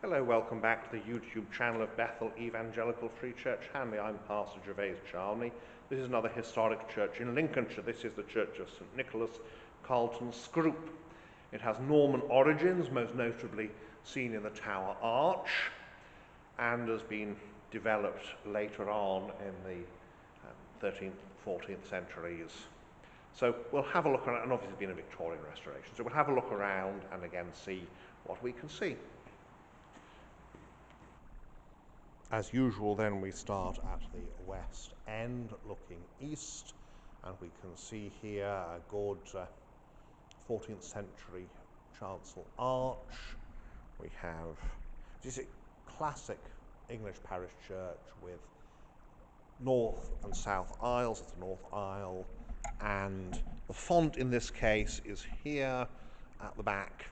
Hello, welcome back to the YouTube channel of Bethel Evangelical Free Church Hanley. I'm Pastor Gervais Charney. This is another historic church in Lincolnshire. This is the Church of St Nicholas, Carlton Scroop. It has Norman origins, most notably seen in the Tower Arch, and has been developed later on in the 13th, 14th centuries. So we'll have a look around, and obviously it's been a Victorian restoration, so we'll have a look around and again see what we can see. As usual, then, we start at the west end, looking east, and we can see here a good 14th century chancel arch. We have this classic English parish church with north and south aisles. It's the north aisle, and the font in this case is here at the back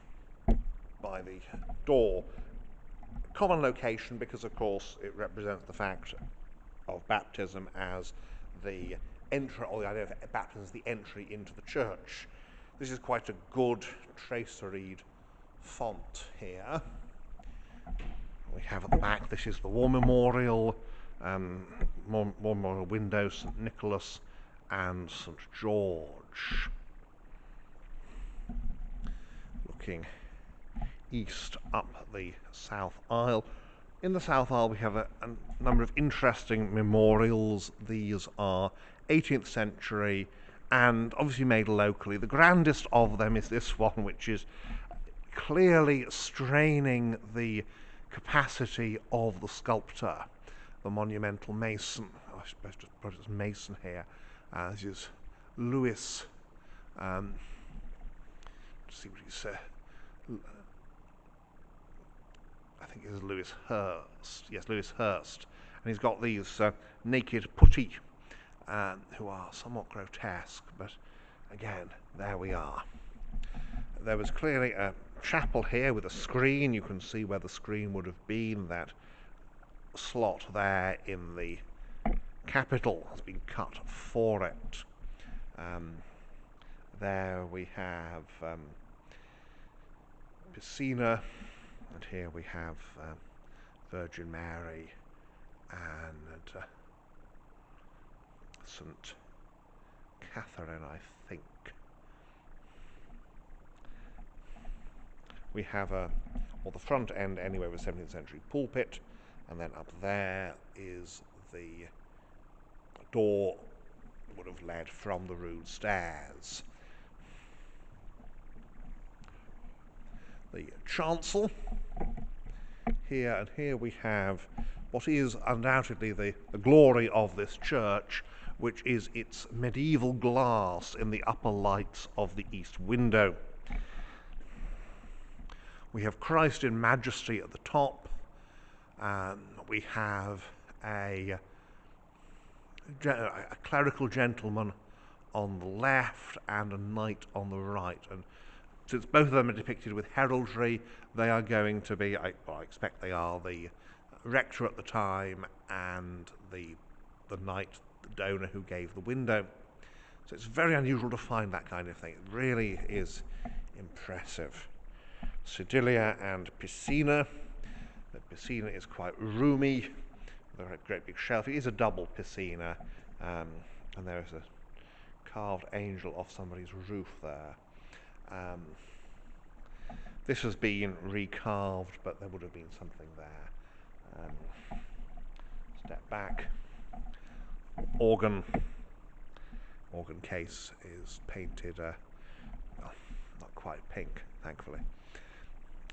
by the door. Common location because, of course, it represents the fact of baptism as the entry, or the idea of baptism as the entry into the church. This is quite a good traceried font here. We have at the back, this is the War Memorial, War Memorial window, St Nicholas and St George. Looking east up the south aisle. In the south aisle we have a number of interesting memorials. These are 18th century and obviously made locally. The grandest of them is this one, which is clearly straining the capacity of the sculptor, the monumental mason. I suppose just put it as mason here. This is Lewis, let's see what he said. I think it is Lewis Hurst. Yes, Lewis Hurst. And he's got these naked putti, who are somewhat grotesque, but again, there we are. There was clearly a chapel here with a screen. You can see where the screen would have been. That slot there in the capital has been cut for it. There we have Piscina. And here we have Virgin Mary and St Catherine, I think. We have or the front end anyway, of a 17th century pulpit, and then up there is the door that would have led from the rood stairs. The chancel here, and here we have what is undoubtedly the glory of this church, which is its medieval glass in the upper lights of the east window. We have Christ in Majesty at the top. We have a clerical gentleman on the left and a knight on the right, and since both of them are depicted with heraldry, they are going to be, I expect they are, the rector at the time and the knight, the donor who gave the window. So it's very unusual to find that kind of thing. It really is impressive. Sedilia and Piscina. The Piscina is quite roomy, with a great big shelf. It is a double Piscina, and there is a carved angel off somebody's roof there. This has been recarved, but there would have been something there. Step back. Organ case is painted, well, not quite pink, thankfully.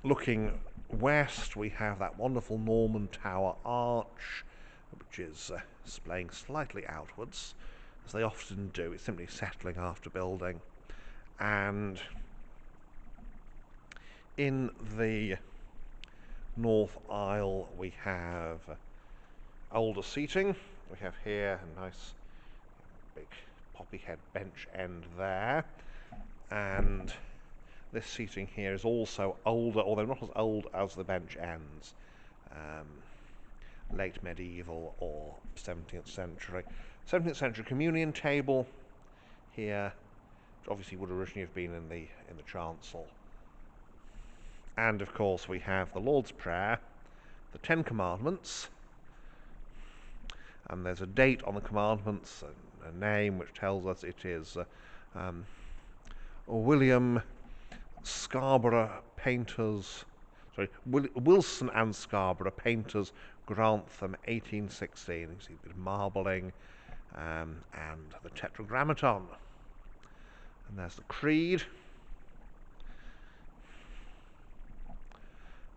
Looking west, we have that wonderful Norman Tower arch, which is splaying slightly outwards, as they often do. It's simply settling after building. And in the north aisle we have older seating. We have here a nice big poppy head bench end there, and this seating here is also older, although not as old as the bench ends, late medieval or 17th century. 17th century communion table here, which obviously would originally have been in the chancel. And of course we have the Lord's Prayer, the 10 Commandments, and there's a date on the commandments, a name which tells us it is William Scarborough Painters, Wilson and Scarborough Painters, Grantham, 1816. You see a bit of marbling, and the Tetragrammaton. And there's the Creed.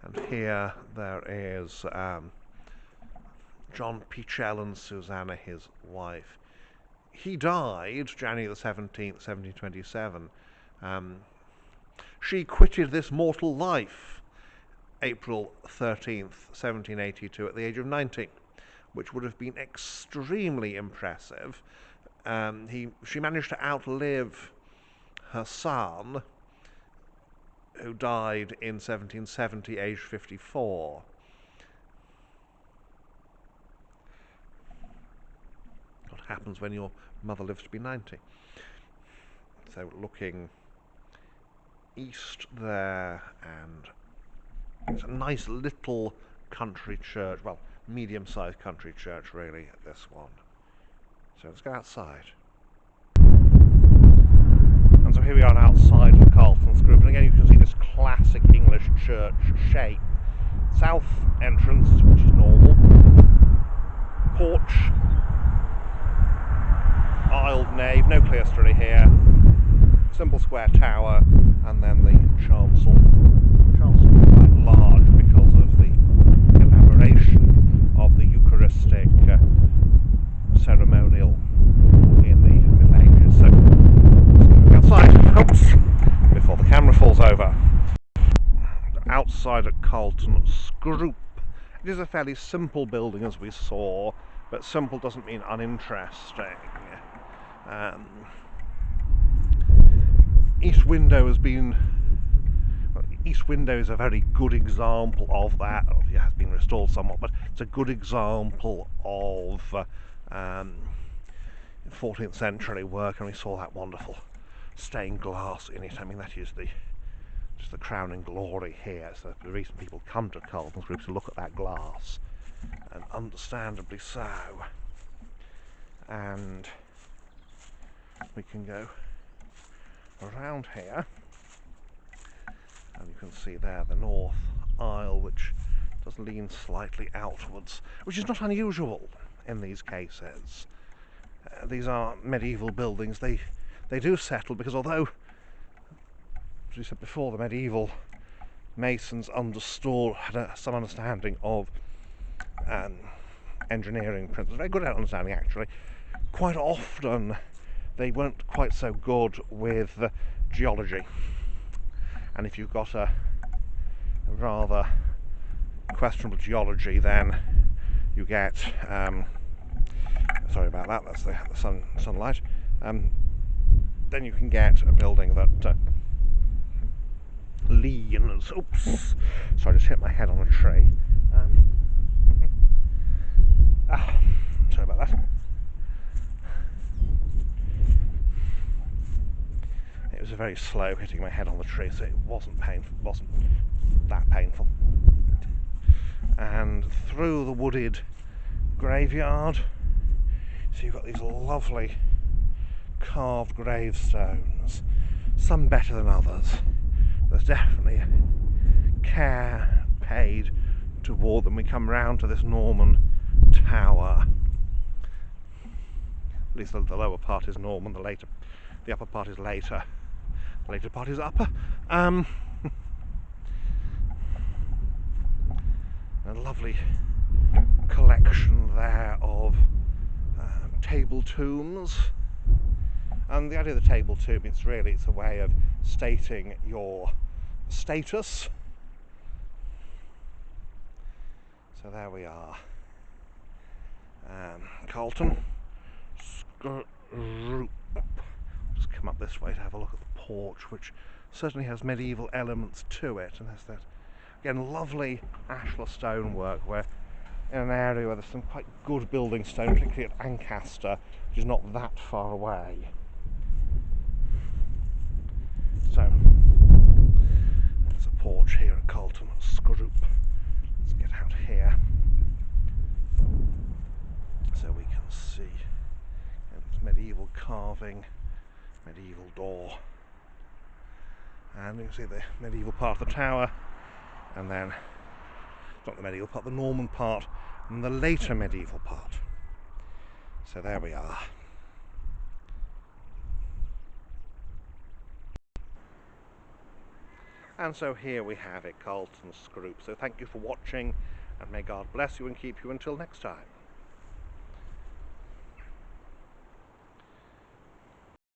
And here there is John Peachell and Susanna, his wife. He died January the 17th, 1727. She quitted this mortal life April 13th, 1782, at the age of 90, which would have been extremely impressive. She managed to outlive her son, who died in 1770, aged 54. What happens when your mother lives to be 90? So looking east there, and it's a nice little country church, well, medium-sized country church really, this one. So let's go outside. And so here we are outside the Carlton Scroop, and again you can see this classic English church shape. South entrance, which is normal, porch, aisled nave, no clerestory here, simple square tower, and then the chancel. The chancel is quite large because of the elaboration of the Eucharistic ceremonial in the Middle Ages. So let's go outside, oops, before the camera falls over. Outside at Carlton Scroop. It is a fairly simple building, as we saw, but simple doesn't mean uninteresting. East window has been. Well, East window is a very good example of that. It has been restored somewhat, but it's a good example of 14th century work, and we saw that wonderful stained glass in it. I mean, that is just the crowning glory here. So the reason people come to Carlton Scroop to look at that glass, and understandably so. And we can go around here, and you can see there the north aisle, which does lean slightly outwards, which is not unusual in these cases. These are medieval buildings. They do settle because, although, as we said before, the medieval masons had some understanding of engineering principles, very good at understanding actually, quite often they weren't quite so good with geology. And if you've got a rather questionable geology, then you get sorry about that, that's the sunlight. Then you can get a building that leans. Oops, sorry, I just hit my head on a tree. Sorry about that. It was very slow hitting my head on the tree, so it wasn't that painful. And through the wooded graveyard, so you've got these lovely carved gravestones, some better than others. There's definitely care paid toward them. We come round to this Norman tower. At least the lower part is Norman, the upper part is later. The later part is upper. A lovely collection there of table tombs. And the idea of the table tomb, it's a way of stating your status. So there we are. Carlton Scroop. Just come up this way to have a look at the porch, which certainly has medieval elements to it. And there's that, again, lovely ashlar stonework, where in an area where there's some quite good building stone, particularly at Ancaster, which is not that far away. So There's a porch here at Carlton Scroop. Let's get out here so we can see this medieval carving, medieval door, and you can see the medieval part of the tower, and then not the medieval part, the Norman part, and the later medieval part. So there we are. And so here we have it, Carlton Scroop. So thank you for watching, and may God bless you and keep you until next time.